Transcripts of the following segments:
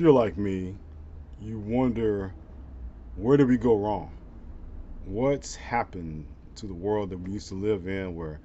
you're like me, you wonder, where did we go wrong? What's happened to the world that we used to live in where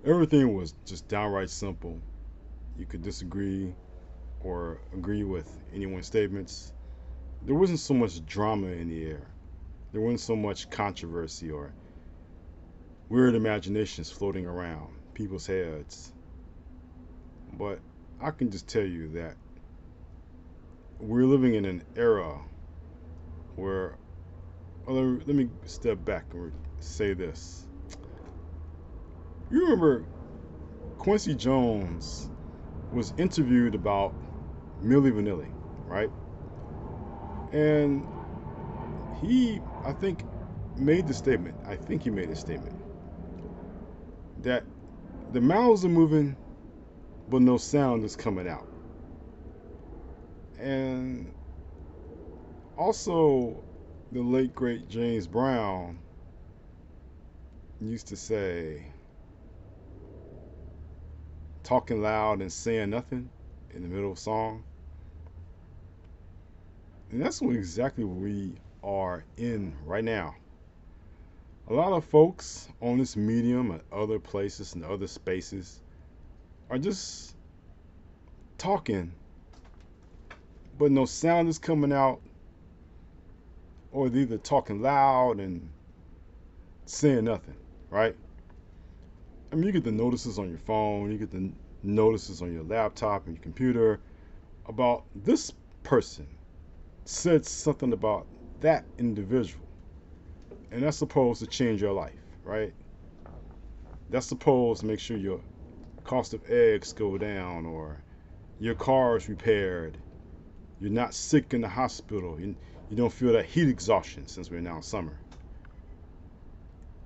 everything was just downright simple? You could disagree or agree with anyone's statements. There wasn't so much drama in the air. There wasn't so much controversy or weird imaginations floating around people's heads. But I can just tell you that we're living in an era where, let me step back and say this. You remember Quincy Jones was interviewed about Milli Vanilli, right? And I think, made the statement. I think he made a statement that the mouths are moving, but no sound is coming out. And also, the late great James Brown used to say, talking loud and saying nothing in the middle of a song. And that's what exactly we are in right now. A lot of folks on this medium and other places and other spaces are just talking, but no sound is coming out, or they're either talking loud and saying nothing, right? I mean, you get the notices on your phone, you get the notices on your laptop and your computer about this person said something about that individual, and that's supposed to change your life, right? That's supposed to make sure your cost of eggs go down, or your car is repaired, you're not sick in the hospital, you don't feel that heat exhaustion since we're now in summer.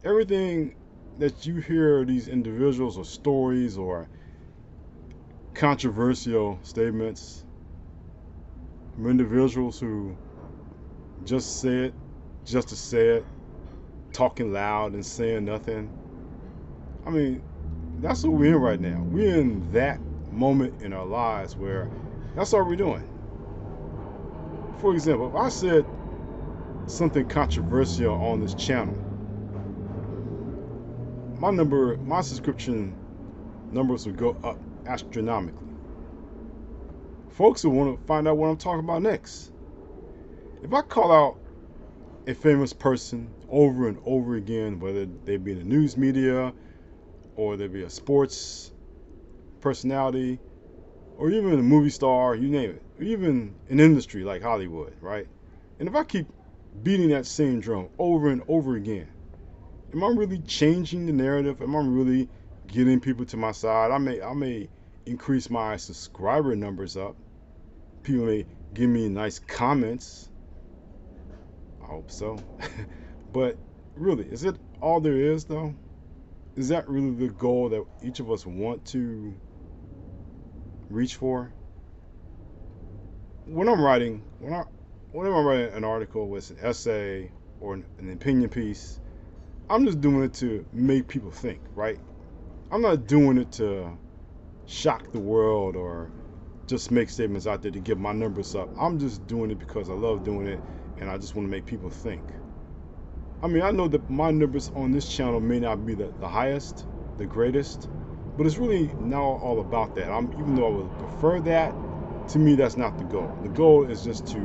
Everything that you hear these individuals or stories or controversial statements from individuals who just say it just to say it, talking loud and saying nothing. I mean, that's what we're in right now. We're in that moment in our lives where that's all we're doing. For example, if I said something controversial on this channel, my subscription numbers would go up astronomically. Folks will want to find out what I'm talking about next. If I call out a famous person over and over again, whether they be in the news media or they be a sports personality or even a movie star, you name it, or even an industry like Hollywood, right? And if I keep beating that same drum over and over again, am I really changing the narrative? Am I really getting people to my side? I may increase my subscriber numbers up. People may give me nice comments. I hope so. But really, is it all there is though? Is that really the goal that each of us want to reach for? When I'm writing, whenever I'm writing an article, with an essay or an opinion piece, I'm just doing it to make people think, right? I'm not doing it to shock the world or just make statements out there to get my numbers up. I'm just doing it because I love doing it and I just want to make people think. I mean, I know that my numbers on this channel may not be the highest, the greatest, but it's really not all about that. Even though I would prefer that, to me that's not the goal. The goal is just to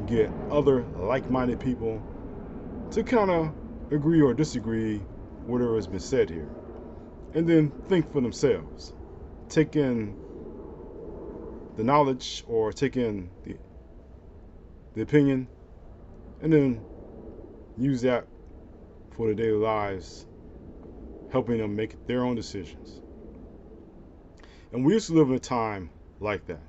get other like-minded people to kind of agree or disagree whatever has been said here, and then think for themselves, take in the knowledge or take in the opinion, and then use that for their daily lives, helping them make their own decisions. And we used to live in a time like that.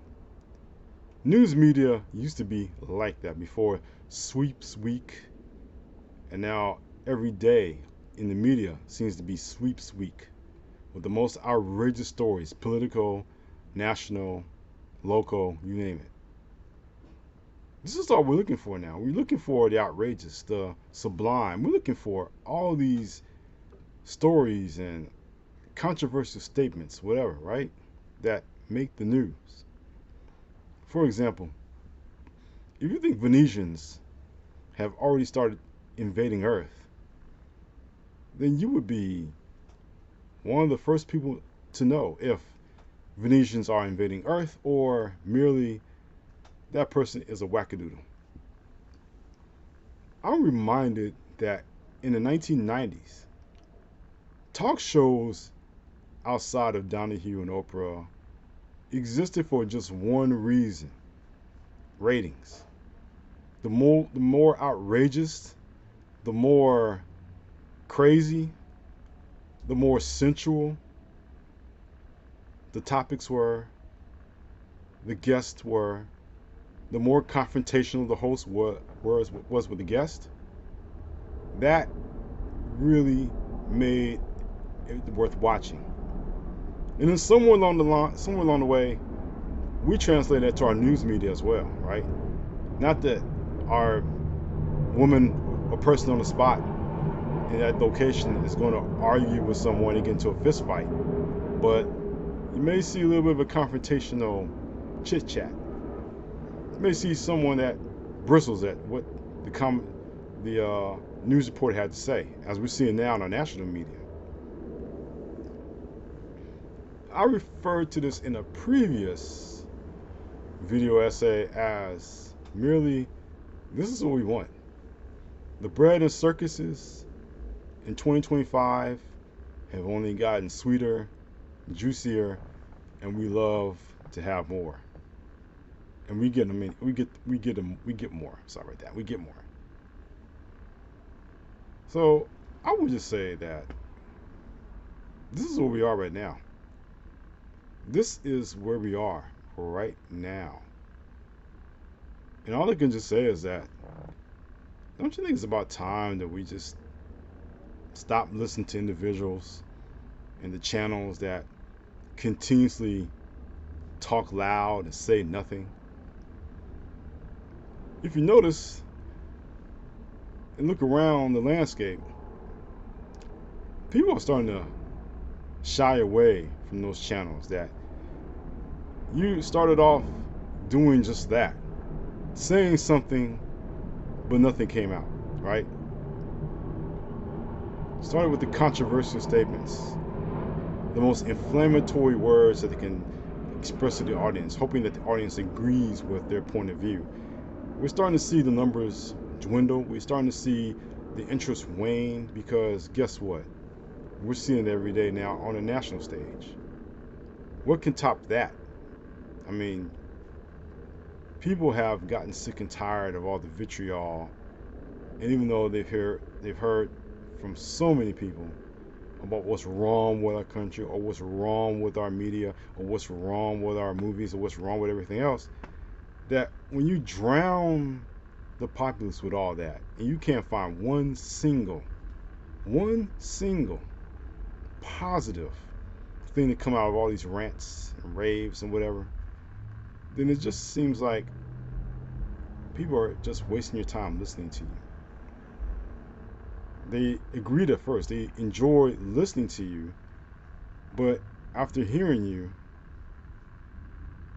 News media used to be like that before sweeps week, and now every day in the media seems to be sweeps week with the most outrageous stories, political, national, local, you name it. This is all we're looking for now. We're looking for the outrageous, the sublime. We're looking for all these stories and controversial statements, whatever, right? That make the news. For example, if you think Venetians have already started invading Earth, then you would be one of the first people to know if Venetians are invading Earth or merely that person is a wackadoodle. I'm reminded that in the 1990s, talk shows outside of Donahue and Oprah existed for just one reason: ratings. The more outrageous, the more crazy, the more sensual the topics were, the guests were, the more confrontational the host was with the guest. That really made it worth watching. And then somewhere along the way, we translate that to our news media as well, right? Not that our woman or person on the spot in that location is going to argue with someone and get into a fist fight, but you may see a little bit of a confrontational chit chat. You may see someone that bristles at what the news reporter had to say, as we're seeing now in our national media. I referred to this in a previous video essay as merely, this is what we want. The bread and circuses in 2025 have only gotten sweeter, juicier, and we love to have more. And we get them. We get more. Sorry about that. We get more. So I would just say that this is where we are right now. This is where we are right now. And all I can just say is that, don't you think it's about time that we just stop listening to individuals and the channels that continuously talk loud and say nothing? If you notice and look around the landscape, people are starting to shy away from those channels that you started off doing just that, saying something, but nothing came out, right? Started with the controversial statements, the most inflammatory words that they can express to the audience, hoping that the audience agrees with their point of view. We're starting to see the numbers dwindle. We're starting to see the interest wane because guess what? We're seeing it every day now on a national stage. What can top that? I mean, people have gotten sick and tired of all the vitriol, and even though they've heard from so many people about what's wrong with our country, or what's wrong with our media, or what's wrong with our movies, or what's wrong with everything else, that when you drown the populace with all that, and you can't find one single positive thing to come out of all these rants and raves and whatever, then it just seems like people are just wasting your time listening to you. They agreed at first, they enjoy listening to you, but after hearing you,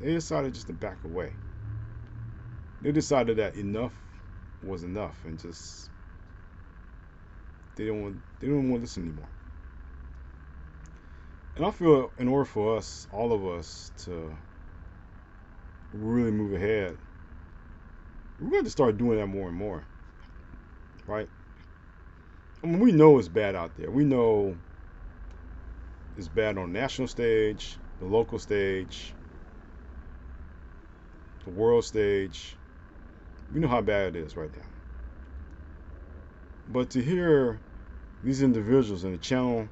they decided just to back away. They decided that enough was enough, and just they don't want to listen anymore. And I feel in order for us, all of us, to really move ahead, we're going to start doing that more and more, right? I mean, we know it's bad out there. We know it's bad on the national stage, the local stage, the world stage. We know how bad it is right now. But to hear these individuals in the channel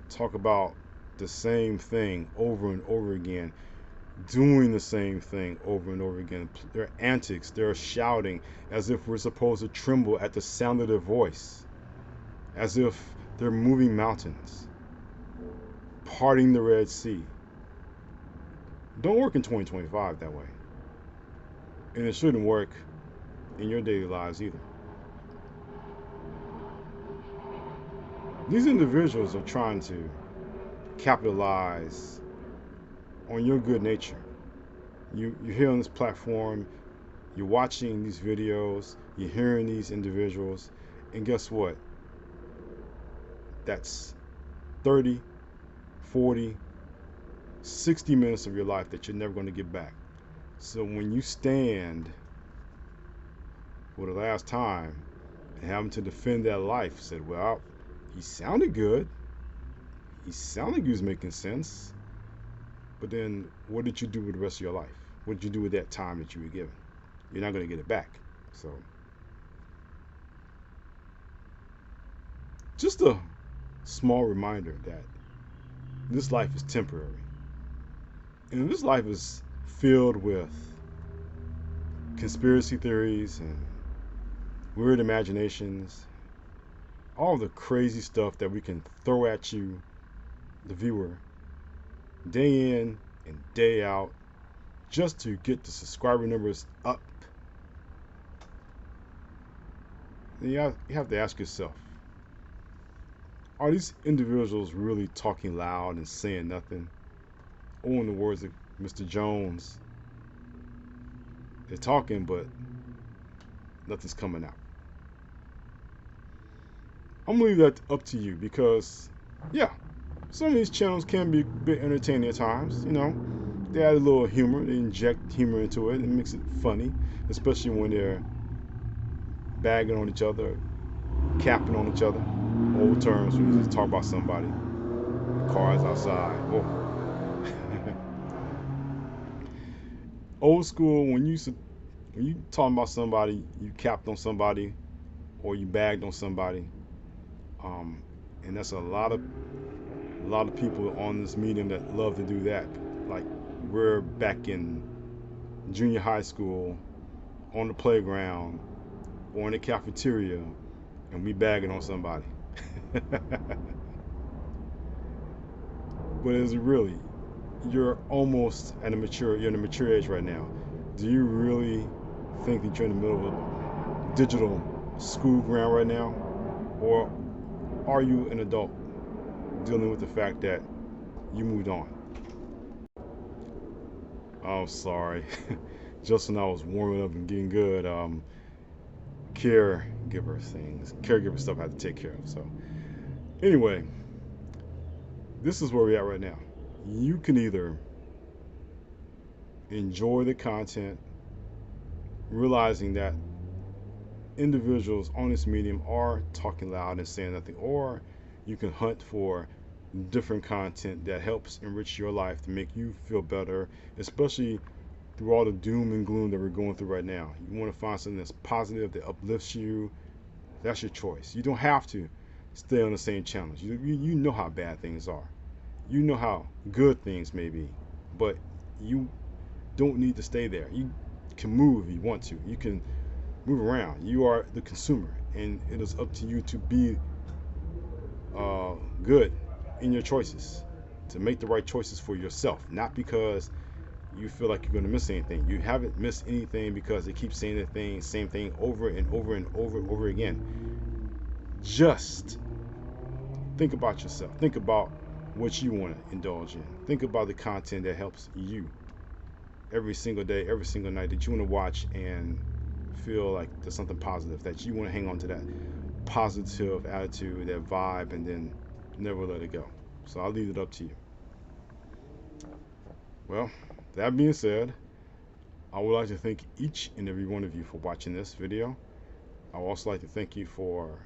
talk about the same thing over and over again, doing the same thing over and over again, their antics, their shouting, as if we're supposed to tremble at the sound of their voice, as if they're moving mountains, parting the Red Sea. Don't work in 2025 that way. And it shouldn't work in your daily lives either. These individuals are trying to capitalize on your good nature. You're here on this platform, You're watching these videos, you're hearing these individuals, and guess what? That's 30, 40, 60 minutes of your life that you're never going to get back. So when you stand for the last time and having to defend that life, said, well, he sounded good. He sounded like he was making sense. But then what did you do with the rest of your life? What did you do with that time that you were given? You're not going to get it back. So just a small reminder that this life is temporary. And this life is filled with conspiracy theories and weird imaginations, all the crazy stuff that we can throw at you, the viewer, day in and day out, just to get the subscriber numbers up. And you have to ask yourself, are these individuals really talking loud and saying nothing? Or in the words of Mr. Jones, they're talking, but nothing's coming out. I'm gonna leave that up to you because, yeah, some of these channels can be a bit entertaining at times. You know, they add a little humor, they inject humor into it, and makes it funny, especially when they're bagging on each other, capping on each other. Old terms when you just talk about somebody. Cars outside. Whoa. Old school, when you talking about somebody, you capped on somebody, or you bagged on somebody. And that's a lot of people on this medium that love to do that. Like we're back in junior high school, on the playground, or in the cafeteria, and we bagging on somebody. But is it really? You're almost at you're in a mature age right now. Do you really think that you're in the middle of a digital school ground right now? Or are you an adult dealing with the fact that you moved on? Oh, sorry. Just when I was warming up and getting good, caregiver stuff I had to take care of. So, anyway, this is where we're at right now. You can either enjoy the content, realizing that individuals on this medium are talking loud and saying nothing, or you can hunt for different content that helps enrich your life to make you feel better, especially through all the doom and gloom that we're going through right now. You want to find something that's positive, that uplifts you. That's your choice. You don't have to stay on the same channels. You know how bad things are. You know how good things may be, but you don't need to stay there. You can move if you want to. You can move around. You are the consumer, and it is up to you to be good in your choices, to make the right choices for yourself, not because you feel like you're going to miss anything. You haven't missed anything because they keep saying the same thing over and over and over again. Just think about yourself. Think about what you want to indulge in. Think about the content that helps you every single day, every single night, that you want to watch and feel like there's something positive, that you want to hang on to that positive attitude, that vibe, and then never let it go. So I'll leave it up to you. Well, that being said, I would like to thank each and every one of you for watching this video. I would also like to thank you for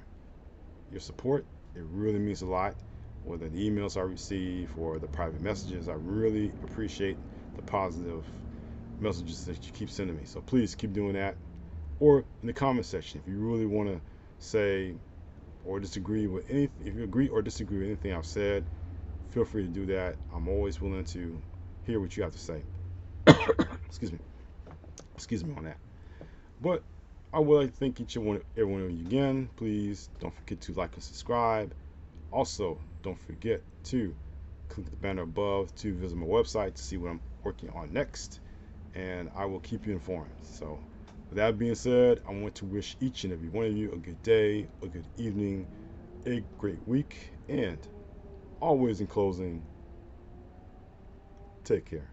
your support. It really means a lot, whether the emails I receive or the private messages. I really appreciate the positive messages that you keep sending me. So please keep doing that. Or in the comment section, if you really want to say or disagree with anything, if you agree or disagree with anything I've said, feel free to do that. I'm always willing to hear what you have to say. Excuse me on that. But I would like to thank every one of you again. Please don't forget to like and subscribe. Also, don't forget to click the banner above to visit my website to see what I'm working on next, and I will keep you informed. So with that being said, I want to wish each and every one of you a good day, a good evening, a great week, and always in closing, take care.